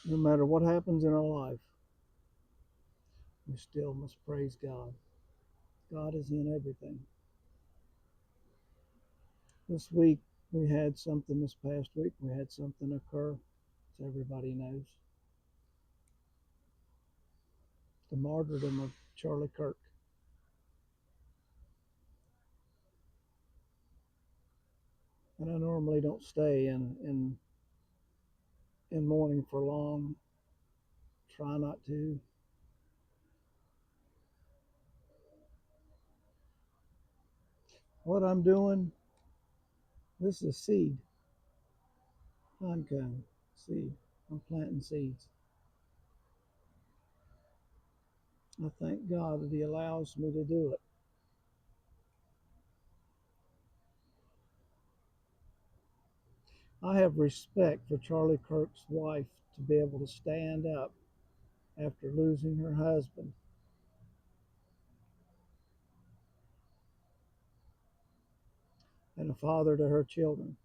No matter what happens in our life, we still must praise God. God is in everything. This week, this past week, we had something occur, as everybody knows. The martyrdom of Charlie Kirk. And I normally don't stay in mourning for long. Try not to. What I'm doing, this is seed. Honeycomb seed. I'm planting seeds. I thank God that He allows me to do it. I have respect for Charlie Kirk's wife to be able to stand up after losing her husband and a father to her children.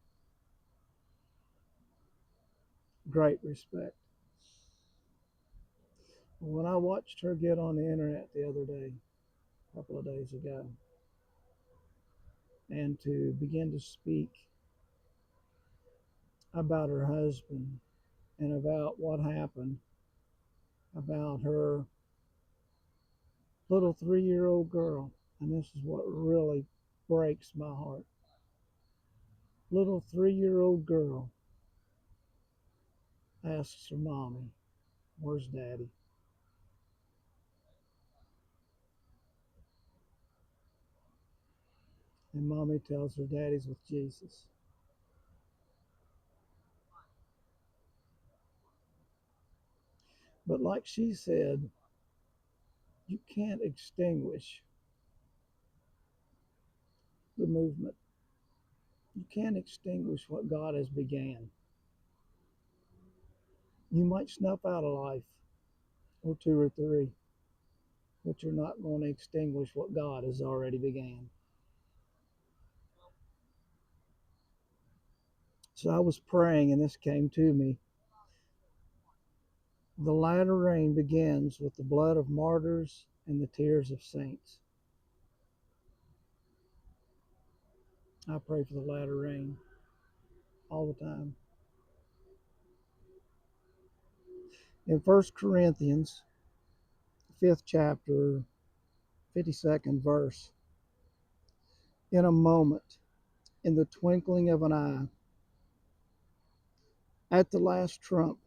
Great respect. When I watched her get on the internet the other day, a couple of days ago, and to begin to speak about her husband and about what happened, about her little 3-year-old girl, and this is what really breaks my heart. Little 3-year-old girl asks her mommy, "Where's daddy?" And mommy tells her daddy's with Jesus. But like she said, you can't extinguish the movement. You can't extinguish what God has began. You might snuff out a life or two or three, but you're not going to extinguish what God has already began. So I was praying and this came to me. The latter rain begins with the blood of martyrs and the tears of saints. I pray for the latter rain all the time. In 1 Corinthians, 5th chapter, 52nd verse, in a moment, in the twinkling of an eye, at the last trumpet,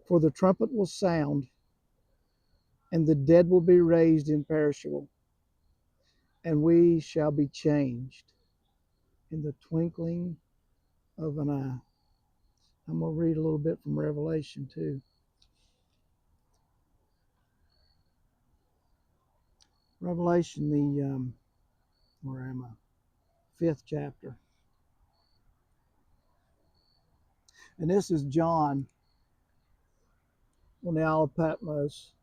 for the trumpet will sound, and the dead will be raised imperishable, and we shall be changed in the twinkling of an eye. I'm going to read a little bit from Revelation too. Revelation, where am I? 5th chapter. And this is John on the Isle of Patmos,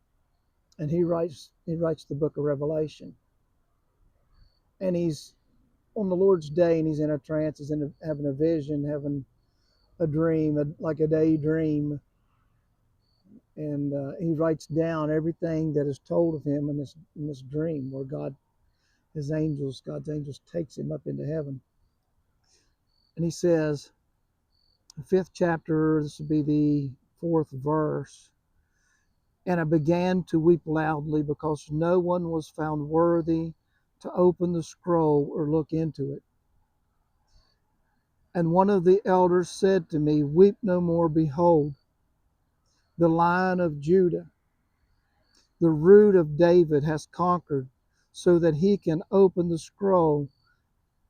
and he writes the book of Revelation. And he's on the Lord's day, and he's in a trance, he's having a vision, having a dream, like a daydream. And he writes down everything that is told of him in this dream, where God's angels takes him up into heaven. And he says, the 5th chapter, this would be the 4th verse. And I began to weep loudly because no one was found worthy to open the scroll or look into it. And one of the elders said to me, "Weep no more. Behold, the Lion of Judah, the Root of David, has conquered, so that he can open the scroll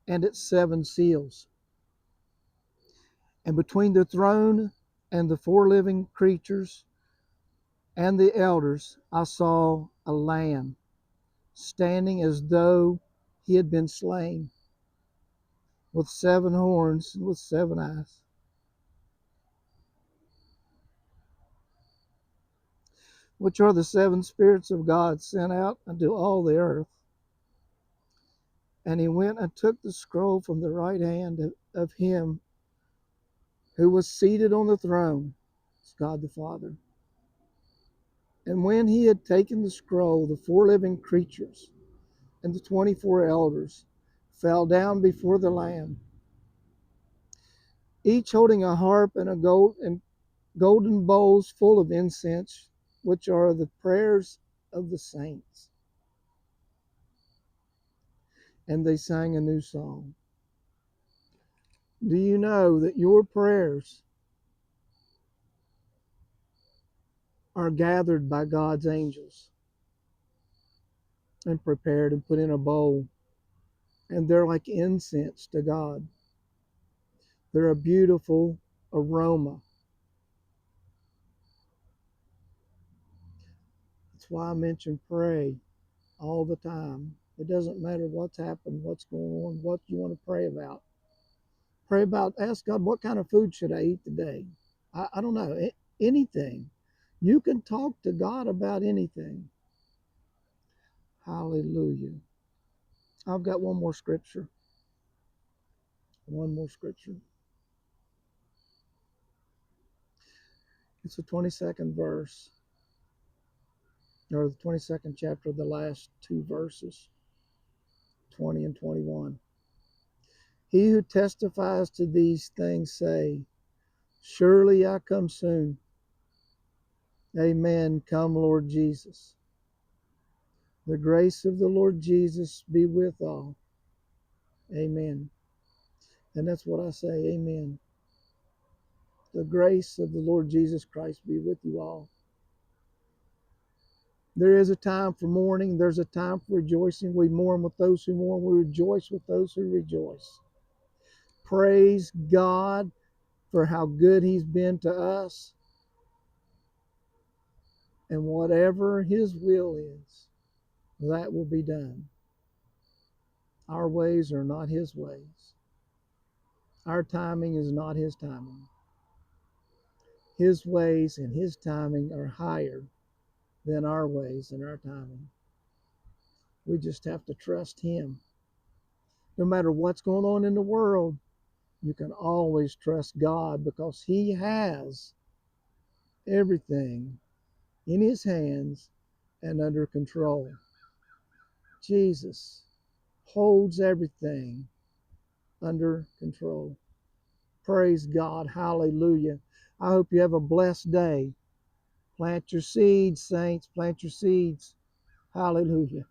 and its 7 seals." And between the throne and the 4 living creatures and the elders, I saw a lamb standing as though he had been slain, with 7 horns and with 7 eyes. Which are the 7 spirits of God sent out unto all the earth. And he went and took the scroll from the right hand of him who was seated on the throne. It's God the Father. And when he had taken the scroll, the four living creatures and the 24 elders fell down before the Lamb, each holding a harp and golden bowls full of incense, which are the prayers of the saints. And they sang a new song. Do you know that your prayers are gathered by God's angels and prepared and put in a bowl? And they're like incense to God. They're a beautiful aroma. That's why I mention pray all the time. It doesn't matter what's happened, what's going on, what you want to pray about. Pray about, ask God, what kind of food should I eat today? I don't know, anything. You can talk to God about anything. Hallelujah. I've got one more scripture. One more scripture. It's the 22nd verse, or the 22nd chapter, the last two verses, 20 and 21. He who testifies to these things say, surely I come soon. Amen. Come, Lord Jesus. The grace of the Lord Jesus be with all. Amen. And that's what I say. Amen. The grace of the Lord Jesus Christ be with you all. There is a time for mourning. There's a time for rejoicing. We mourn with those who mourn. We rejoice with those who rejoice. Praise God for how good He's been to us. And whatever His will is, that will be done. Our ways are not His ways. Our timing is not His timing. His ways and His timing are higher than our ways and our timing. We just have to trust Him. No matter what's going on in the world, you can always trust God because He has everything in His hands and under control. Jesus holds everything under control. Praise God. Hallelujah. I hope you have a blessed day. Plant your seeds, saints. Plant your seeds. Hallelujah.